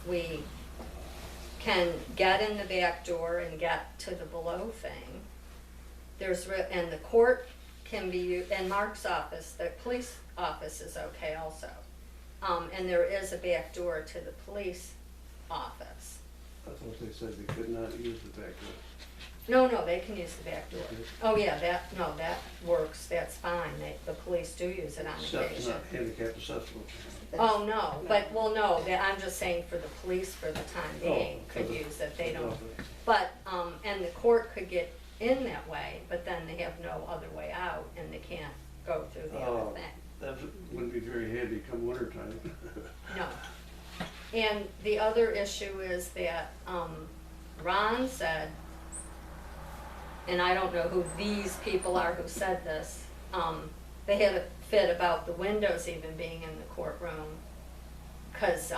we can get in the back door and get to the below thing. And the court can be, and Mark's office, the police office is okay also. And there is a back door to the police office. I thought they said they could not use the back door. No, they can use the back door. Okay. Oh, yeah, that works, that's fine. The police do use it on Except occasion. not handicapped accessible. Oh, no, but, well, no, I'm just saying for the police for the time being could for the- use it, they don't. Okay. But, and the court could get in that way, but then they have no other way out and they can't go through the other Oh, thing. that wouldn't be very handy come winter time. No. And the other issue is that Ron said, and I don't know who these people are who said this, they had a fit about the windows even being in the courtroom, because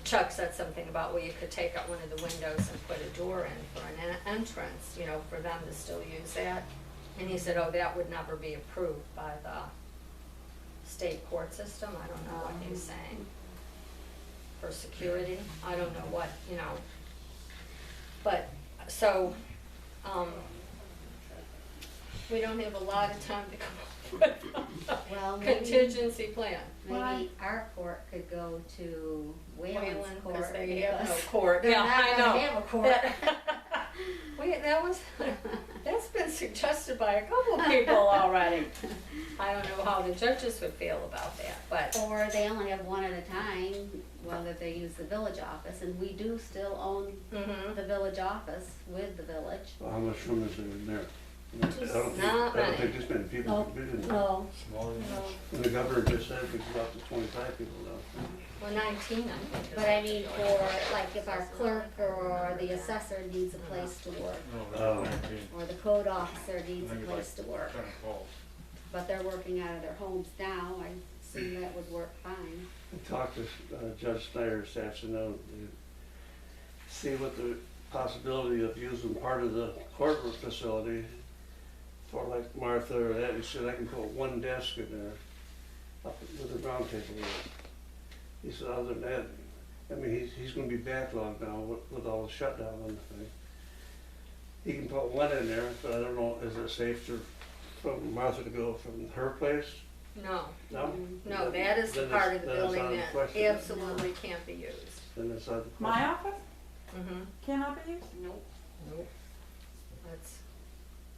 Chuck said something about, well, you could take out one of the windows and put a door in for an entrance, you know, for them to still use that. And he said, oh, that would never be approved by the state court system. I don't know what he's saying. For security, I don't know what, you know. But, so, we don't have a lot of time to come up with Well, a maybe- contingency plan. Maybe our court could go to Wayland's Wayland, court. because they have no because court. They're Yeah, not I gonna know. have a court. That's been suggested by a couple of people already. I don't know how the judges would feel about that, but, Or they only have one at a time, whether they use the village office, and we do still own Mhm. the village office with the village. Well, how much room is there in there? I Not don't many. think there's many people could fit in there. No, Smaller than no. this. And the governor just said we could go up to 25 people now. well, 19, I think. is But I what mean, they're for, doing. like, if our clerk or the assessor needs a place to work, No, Oh. that's 19. or the code officer needs I a think place it's to like work, 10 calls. but they're working out of their homes now, I assume that would work fine. I talked to Judge Snyder this afternoon to see what the possibility of using part of the courtroom facility for like Martha or that. He said I can put one desk in there up with a round table in it. He said other than that, I mean, he's gonna be backlogged now with all the shutdown on the thing. He can put one in there, but I don't know, is it safe for Martha to go from her place? No, No? no, that is the Then part of the then it's building out of that question. absolutely can't be used. Then it's out of the question. My office Mm-hmm. cannot be used? Nope. Nope. That's,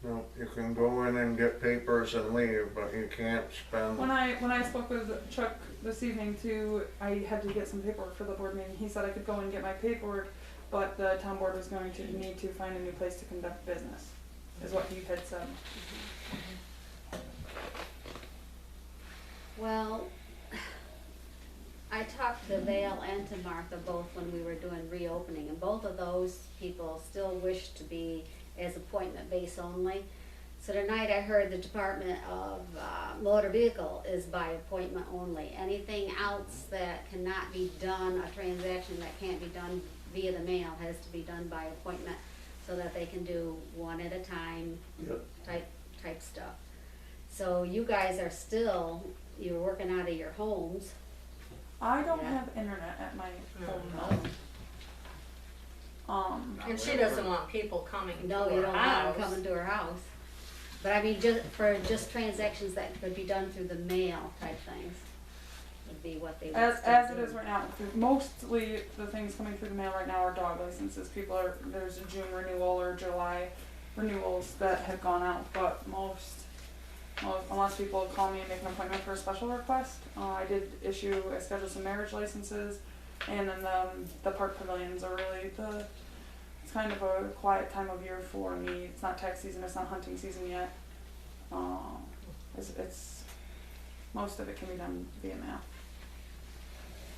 No, you can go in and get papers and leave, but you can't spend. When I spoke with Chuck this evening too, I had to get some paperwork for the board meeting. He said I could go and get my paperwork, but the town board was going to need to find a new place to conduct business, is what he had said. Well, I talked to Vale and to Martha both when we were doing reopening, and both of those people still wish to be as appointment base only. So tonight I heard the Department of Motor Vehicle is by appointment only. Anything else that cannot be done, a transaction that can't be done via the mail has to be done by appointment so that they can do one at a time Yep. type stuff. So you guys are still, you're working out of your homes. I don't Yeah. have internet at my home No. though. and she doesn't want people coming to No, you her don't want them house. coming to her house. But I mean, just transactions that could be done through the mail type things would be what they would As still it do. is right now, mostly the things coming through the mail right now are dog licenses. There's a June renewal or July renewals that have gone out, but unless people call me and make an appointment for a special request, I did schedule some marriage licenses, and then the park pavilions are really it's kind of a quiet time of year for me. It's not tax season, it's not hunting season yet. It's most of it can be done via mail.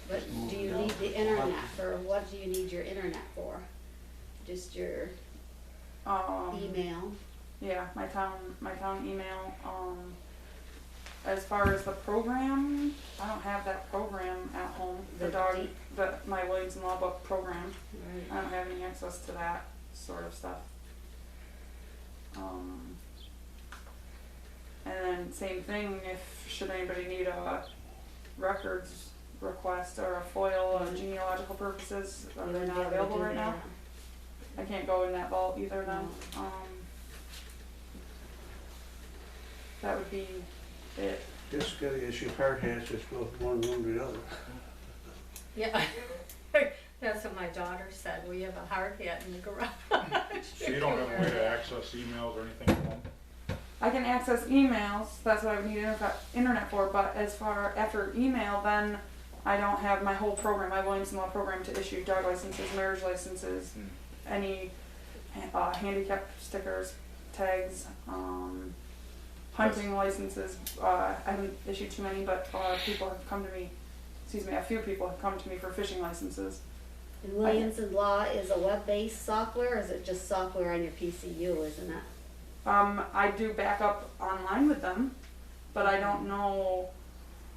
But do you need the internet for, what do you need your internet for? Just your email? Yeah, my town email. As far as the program, I don't have that program at home. My Williams and Law Book program. Right. I don't have any access to that sort of stuff. And then same thing, should anybody need a records request or a FOIL and genealogical purposes, You they're wouldn't not be able to available do right now. that. I can't go in that vault either then. That would be it. Just gotta issue hard hats, just go from one room to the other. Yeah, that's what my daughter said, we have a hard hat in the garage. So you don't have a way to access emails or anything from them? I can access emails, that's what I would need internet for, but as far after email, then I don't have my whole program, my Williamson Law program to issue dog licenses, marriage licenses, any handicap stickers, tags, hunting licenses. I haven't issued too many, but a lot of people have come to me, a few people have come to me for fishing licenses. And Williamson Law is a web-based software, or is it just software on your PCU, isn't it? I do backup online with them, but I don't know,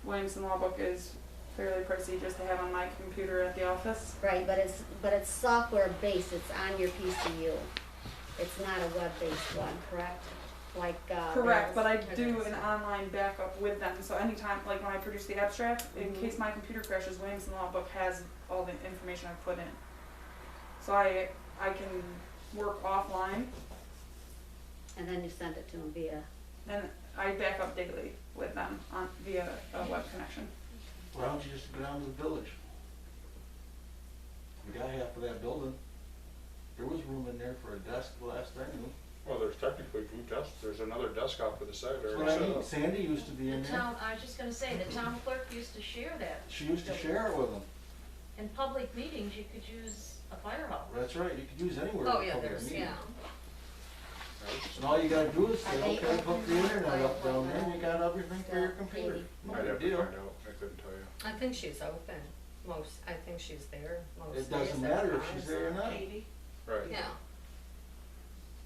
Williamson Law Book is fairly pricey just to have on my computer at the office. Right, but it's software-based, it's on your PCU. It's not a web-based one, correct? Like, Correct, but I It do is. an online backup with them, so anytime, like when I produce the abstract, in case my computer crashes, Williamson Law Book has all the information I've put in. So I can work offline, and then you send it to them via, and I back up daily with them via a web connection. Why don't you just go down to the village? We got half of that building. There was room in there for a desk the last I knew. Well, there's technically 2 desks, there's another desk off to the side there. That's what I mean. Sandy used to be in The there. town, I was just gonna say, the town clerk used to share that. She used to share it with them. In public meetings, you could use a firehouse. That's right, you could use anywhere. Oh, in a yeah, public there's, meeting. yeah. And all you gotta do is say, Are they okay, hook the open internet up now? down there, and you got everything for your Yeah, computer. maybe. No I'd have big to deal. find out, I couldn't tell you. I think she's open I think she's there most It days doesn't at matter if times. she's there or not. Right. Yeah,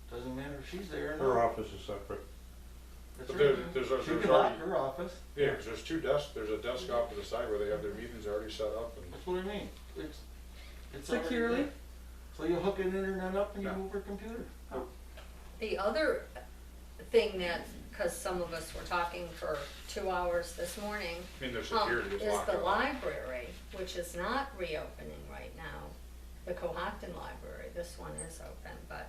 Doesn't matter if she's there or Her not. office is separate. That's But right. there's She there's can lock already, her office. yeah, 'cause there's 2 desks, there's a desk off to the side where they have their meetings already set up and. That's what I mean. It's already Securely? there. So you hook an internet up and you Yeah. move her computer. the other thing that, cause some of us were talking for 2 hours this morning, I mean, their security is is locked the up. library, which is not reopening right now. The Cohocton Library, this one is open, but,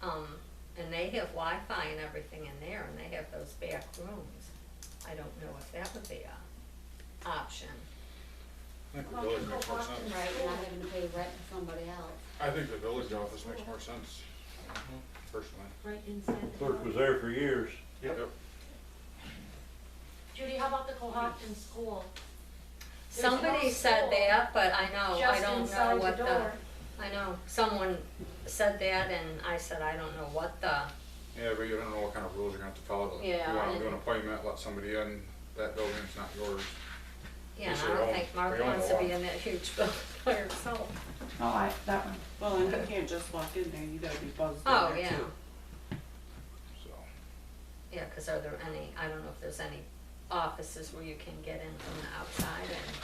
and they have Wi-Fi and everything in there, and they have those back rooms. I don't know if that would be a option. I think the village makes more Cohocton, sense. right, you're not having to pay rent to somebody else. I think the village office makes more sense, personally. Right inside the Clerk was building. there for years. Yep. Judy, how about the Cohocton school? There's Somebody no said school that, but I know, I just don't know inside what the the, door. I know, someone said that, and I said, I don't know what the, Yeah, but you don't know what kind of rules you're gonna have to follow. If Yeah, you wanna and- do an appointment, let somebody in, that building, it's not yours. yeah, and Yes, I they don't own- think they Mark own wants the to be law. in that huge building by herself. Oh, that one. Well, and you can't just walk in there, you gotta be buzzed in Oh, there yeah, too. So, yeah, cause are there any, I don't know if there's any offices where you can get in from the outside and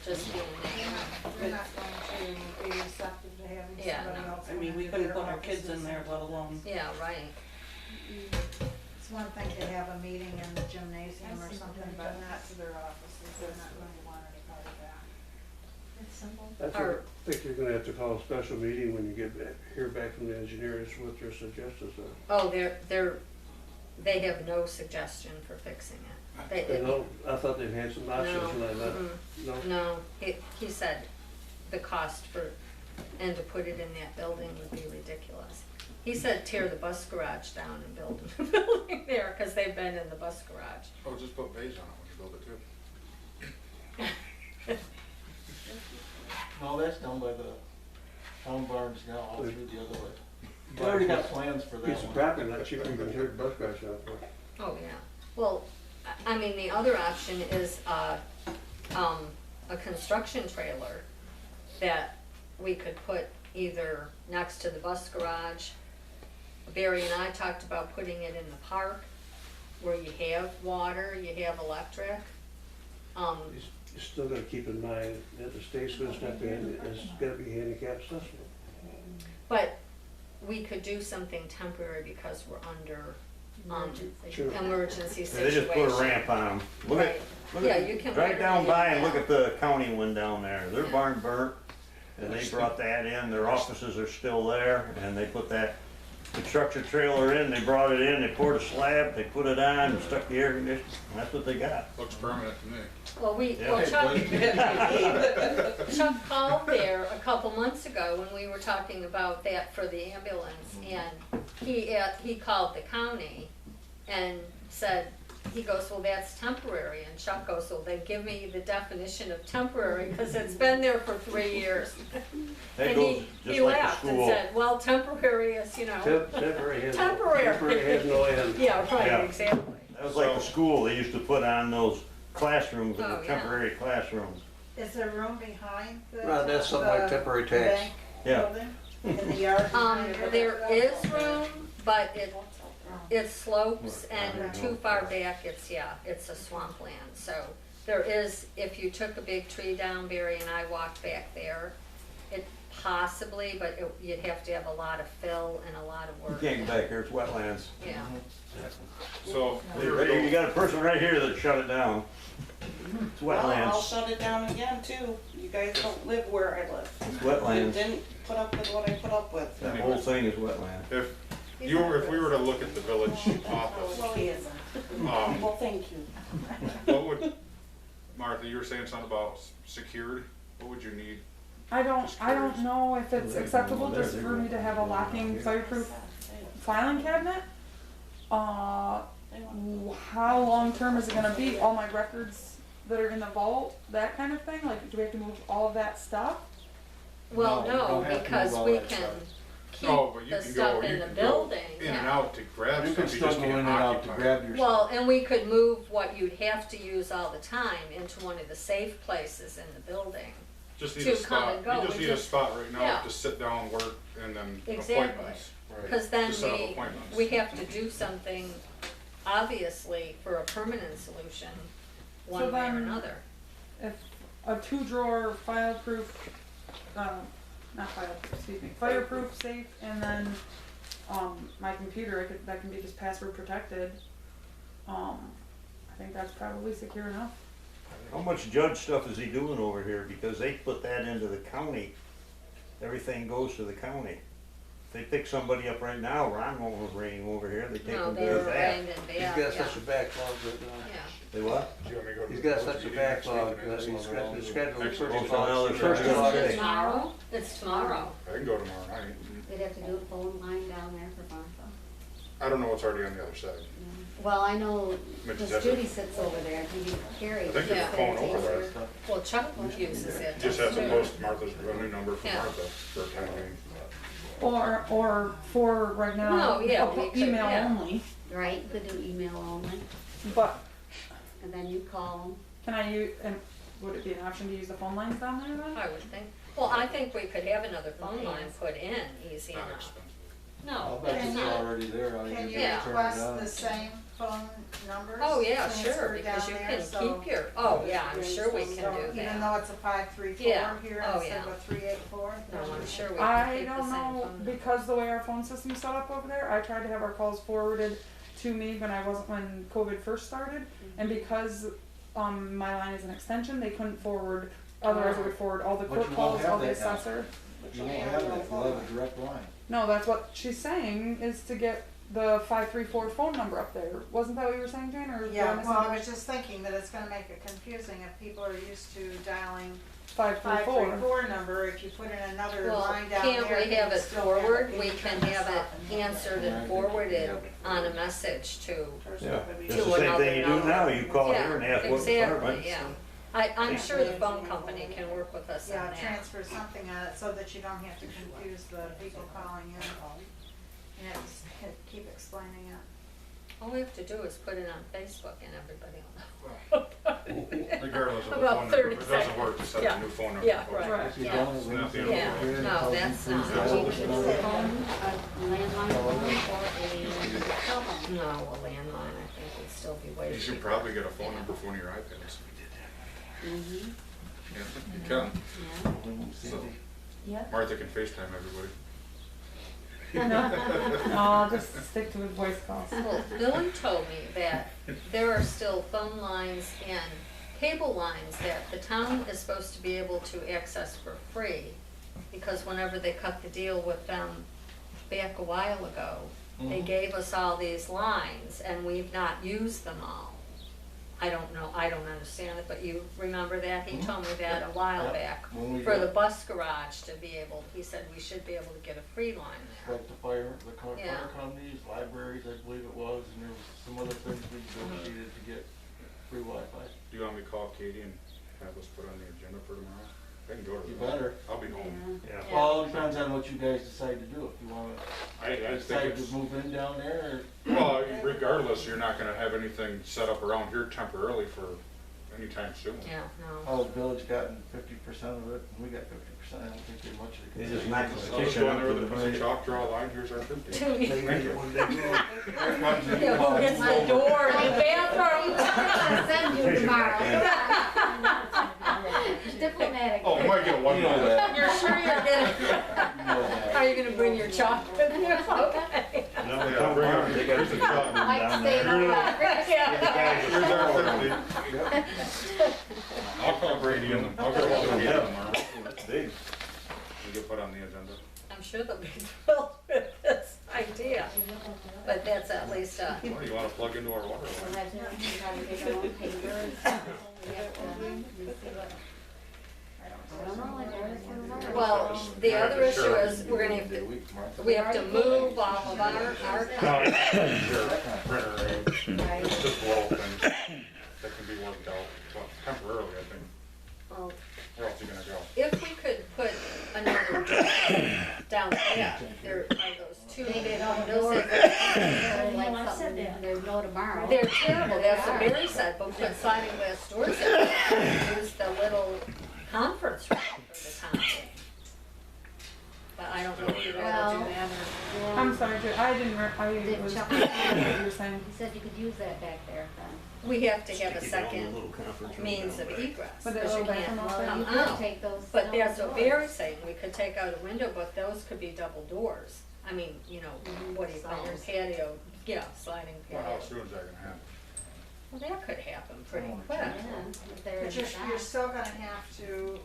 just be in there. We're not going to be receptive to having Yeah, somebody no. else. I mean, we couldn't put our kids in there, let alone. Yeah, right, It's one thing to have a meeting in the gymnasium or something, but not to their offices, they're not going to want it part of that. It's simple. I think you're gonna have to call a special meeting when you get back, hear back from the engineers what their suggestions are. oh, they have no suggestion for fixing it. You know, I thought they had some options No, and I thought, mm-mm. no, No, he said the cost for, and to put it in that building would be ridiculous. He said tear the bus garage down and build a building there, cause they've been in the bus garage. oh, just put bays on it when you build it too. No, that's down by the town barns now, all through the other way. They already got plans for that piece of one. property, not cheaper than tear the bus garage out for. Oh, yeah. Well, I mean, the other option is, a construction trailer that we could put either next to the bus garage. Barry and I talked about putting it in the park where you have water, you have electric. You still gotta keep in mind that the state's gonna step in, it's gotta be handicap accessible. But we could do something temporary because we're under, Emergency. Sure. emergency They situation. just put a ramp on them. Look at, Right. Yeah, you can. Drive down literally by do and look that. at the county one down there. Their Yeah. barn burnt, and they brought that in. Their offices are still there, and they put that construction trailer in. They brought it in, they poured a slab, they put it on, and stuck the air conditioner. And that's what they got. Looks permanent to me. Well, Yeah. Chuck called there a couple months ago when we were talking about that for the ambulance, and he called the county and said, he goes, well, that's temporary, and Chuck goes, well, they give me the definition of temporary, because it's been there for 3 years. That And goes he just like the laughed and school. said, well, temporary is, Temporary has, Temporary. temporary has no end. yeah, right, Yeah. exactly. That was like the school. They used to put on those classrooms, Oh, the yeah. temporary classrooms. Is there room behind the? Right, that's something like the temporary tax. bank Yeah. building? In the yard behind it? There is room, but it slopes, and too far back, it's a swampland. So there is, if you took a big tree down, Barry and I walked back there, it possibly, but you'd have to have a lot of fill and a lot of You work. can't go back there, it's wetlands. Yeah, So, You got a person right here that shut it down. It's Well, I'll wetlands. shut it down again too. You guys don't live where I live. It's You wetlands. didn't put up with what I put up with. That whole thing is wetland. if we were to look at the village office, Well, he isn't. Well, thank you. what would, Martha, you were saying something about secured, what would you need? I don't know if it's acceptable just for me to have a locking fireproof filing cabinet. How long term is it gonna be? All my records that are in the vault, that kind of thing? Like, do we have to move all of that stuff? well, No, you no, don't have to because move all we that can stuff. keep No, but you the can stuff go, in you the can go building, in and yeah. out to grab You can stuff, you still just go in can't and out to occupy. grab your Well, stuff. and we could move what you'd have to use all the time into one of the safe places in the building. Just need to a come spot, and go. you just We need a just- spot right now yeah. to sit down, work, and then Exactly. appointments. Because then To set up appointments. we have to do something, obviously, for a permanent solution, one So way or then- another. If a 2-drawer fireproof, not fireproof, excuse me, fireproof safe, and then, my computer, that can be just password protected. I think that's probably secure enough. How much judge stuff is he doing over here? Because they put that into the county. Everything goes to the county. If they pick somebody up right now, Ron won't bring him over here. They take No, him to they're the back. arraigned and He's bad, got yeah, such a backlog right now. yeah. They what? Do you want me to go to He's the got village such a meeting next week backlog and that ask he's them about scheduled next first week? of Oh, all. another First Thursday. of all, Okay. Tomorrow? It's tomorrow. I can go tomorrow night. We'd have to do a phone line down there for Martha. I don't know what's already on the other side. Well, I know, Maybe because that's Judy it. sits over there, Judy Carey. I think there's a phone over there. Well, Chuck uses it. You just have to too. post Martha's, a new number for Yeah. Martha for a town meeting. Or for right now, No, yeah, we could, email yeah. only, Right, you could do email only, but and then you call them. can I use, and would it be an option to use the phone lines down there then? I would think. Well, I think we could have another phone line put in easy Not enough. expensive. I'll No, bet it's it's not. already there, all you Can do you is turn it request on. the same phone numbers? Oh, yeah, sure, transferred because down you there, can so- keep your, oh, yeah, I'm sure we can so do even that. though it's a 534 Yeah. here Oh, instead of yeah. a 384? No, I'm sure we I can keep the don't same know, phone number. because the way our phone system's set up over there, I tried to have our calls forwarded to me when COVID first started, and because, my line is an extension, they couldn't forward, otherwise it would forward all the But court you calls, won't have all the that now. assessor. You won't have that, you'll have a direct line. No, that's what she's saying, is to get the 534 phone number up there. Wasn't that what you were saying, Jane, or? did Yeah, I well, I misunderstand? was just thinking that it's gonna make it confusing if people are used to dialing 534. 534 number, if you put in another Well, line down can't there. we have it still forward? it, We you can turn have this it off and answered Yeah, I and think forwarded we have on a message to, Yeah, it's To the same another thing you do number. now. You call yeah, here and ask what exactly, department. yeah. I'm sure the phone company can work with us on Yeah, that. transfer something on it so that you don't have to confuse the people calling in. And it's, keep explaining it. All we have to do is put it on Facebook and everybody will know. Regardless of the About phone number, 30 if it doesn't seconds. work, just set Yeah. a new phone number. Yeah, for it. right. Right. If you Yeah. don't, It's then not the you end Yeah, of the world. no, that's not. We Call could this do a number. phone, a landline phone, or a cell phone. No, a landline, I think would still be way You should cheaper. probably get a phone number for one of your iPads. Mm-hmm, Yeah, you can. yeah. So Yeah. Martha can FaceTime everybody. No, I'll just stick to his voice calls. Well, Billy told me that there are still phone lines in cable lines that the town is supposed to be able to access for free, because whenever they cut the deal with them back a while ago, they gave us all these lines, and we've not used them all. I don't know, I don't understand it, but you remember that? He told me that a while Yep. back. When we For got- the bus garage to be able, he said we should be able to get a free line there. Like the fire Yeah. companies, libraries, I believe it was, and there was some other things we negotiated to get free Wi-Fi. Do you want me to call Katie and have us put on the agenda for tomorrow? I can go to You the. better. I'll be home. Yeah. Well, it depends on what you guys decide to do, if you wanna I think decide to it's, move in down there, well, regardless, you're not gonna have anything set up around here temporarily for anytime soon. Yeah, or no. how the village gotten 50% of it, and we got 50%, I don't think there's much of They it. just knocked the I'll just petition go in up there to with a the piece of budget. chalk, draw a line, here's our 50. Too easy. They did one day. Yeah, who gets the door in the bathroom? I'll send you tomorrow. Diplomatic. Oh, we might get a one. You know that. You're sure you're getting, You know that. are you gonna bring your chalk with you? Okay. No, the town farm, they got some shop down there. Yeah. Here's our 50. I'll call Brady and I'll go all the way tomorrow. That's big. We get put on the agenda. I'm sure they'll be thrilled with this idea, but that's at least, What, do you wanna plug into our water We'll line? have to try to get our own papers. We have to see what- I don't know, like, everything. well, the other issue is, we're gonna have to, we have to move all of our Sure, printer aids, Right. just little things that can be worked out, well, temporarily, I think. well, Where else are you gonna go? if we could put another door down there are those two big windows that They're like something, there's no tomorrow. they're terrible, that's what Mary said, but put sliding glass doors in, use the little conference room for the town. But I don't know if you'd rather do that or. I'm sorry, Joe, I didn't, I Did was, Chuck- what you were saying. He said you could use that back there then. We have to have a Stick it on the second little conference room means down of there. egress, But because the you little can't bathroom Well, come you could out. take those. But that's stone what doors. Barry's saying, we could take out a window, but those could be double doors. I mean, you know, what do you call them, Sliders. patio, yeah, sliding Well, patio. how soon is that gonna happen? Well, that could happen pretty quick. Yeah, if they're in But the you're back. still gonna have to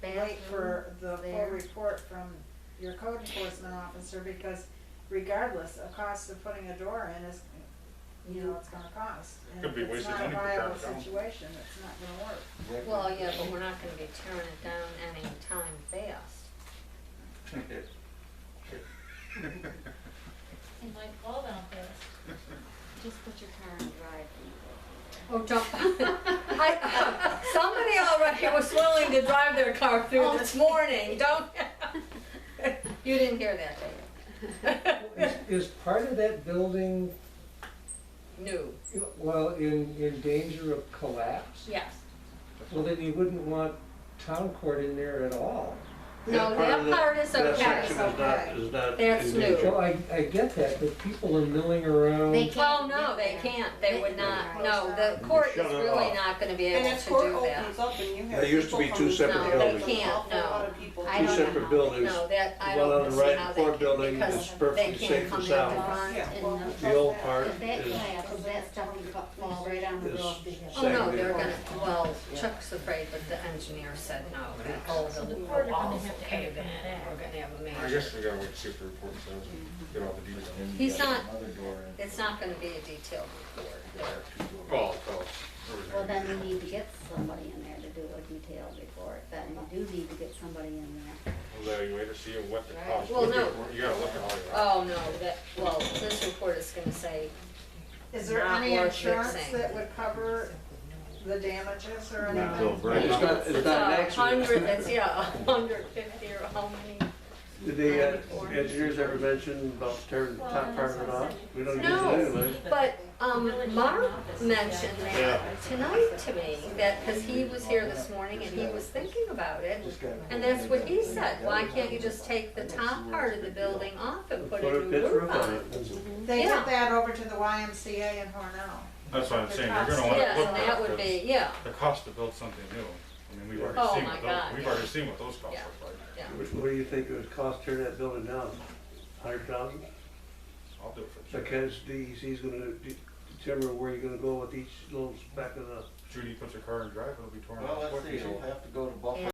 wait Bathroom for the full there. report from your code enforcement officer, because regardless, the cost of putting a door in is, you know, it's gonna cost. And Could be if it's wasted not a money to tear viable it down. situation, it's not gonna work. Well, yeah, but we're not gonna be tearing it down any time fast. It might fall down fast. Just put your car in drive. Oh, jump. Somebody already was willing to drive their car through this morning, don't, you didn't hear that, did Is part of that building, you? No, well, in danger of collapse? yes. Well, then you wouldn't want town court in there at all. No, that part is That okay. section is not That's in new. danger. So I get that, but people are milling around. They can't. Oh, no, get they there. can't, they would not, no, the You court is shut it really off. not gonna be And able if to court do that. opens up and you have There used to be people two from- separate No, they buildings. can't, Awful no. lot of people. I Two don't know. separate buildings. No, that, I One don't on the see right how and they court can, building because is they perfectly can't safe come and in the sound. front Yeah. and The old part If that is collapses, that stuff can fall right on the is roof. oh, no, segregated. they're gonna, well, Chuck's afraid, but the engineer said no, that whole So the building court are gonna walls have to cave have in, that. we're gonna have a I major. guess we gotta wait to see if the report says, get all the details. He's not, it's not gonna be a detailed report. Well, tell us everything. Well, then we need to get somebody in there to do a detailed report, then you do need to get somebody in there. Evaluate or see what the Right. cost Well, would be. no. You gotta look at all your. Oh, no, that, well, this report is gonna say, Is there Not any worth insurance fixing. that would cover the damages or Not till anything? Brady. It's not, it's not an accident. it's, yeah, 150 or how many? Did the engineers ever mention about tearing the top part of it off? We don't use it No, anyway. but, Mark mentioned that tonight to me, that, cause he was here this morning and he was thinking about it. And that's what he said, why can't you just take the top part of the building off and put a new pitch roof on on it? it. They Yeah. did that over to the YMCA in Hornell. That's what I'm saying, you're gonna wanna Yes, look and at that would be, yeah, the cost to build something new. I mean, we've Oh, already seen my what God, those, we've yeah. already seen what those costs Yeah. look like. yeah. What do you think it would cost to tear that building down? 100,000? I'll do it for cheap. Because DEC's gonna determine where you're gonna go with each little speck of the Judy puts her car in drive, it'll be torn. Well, off. let's see, he'll have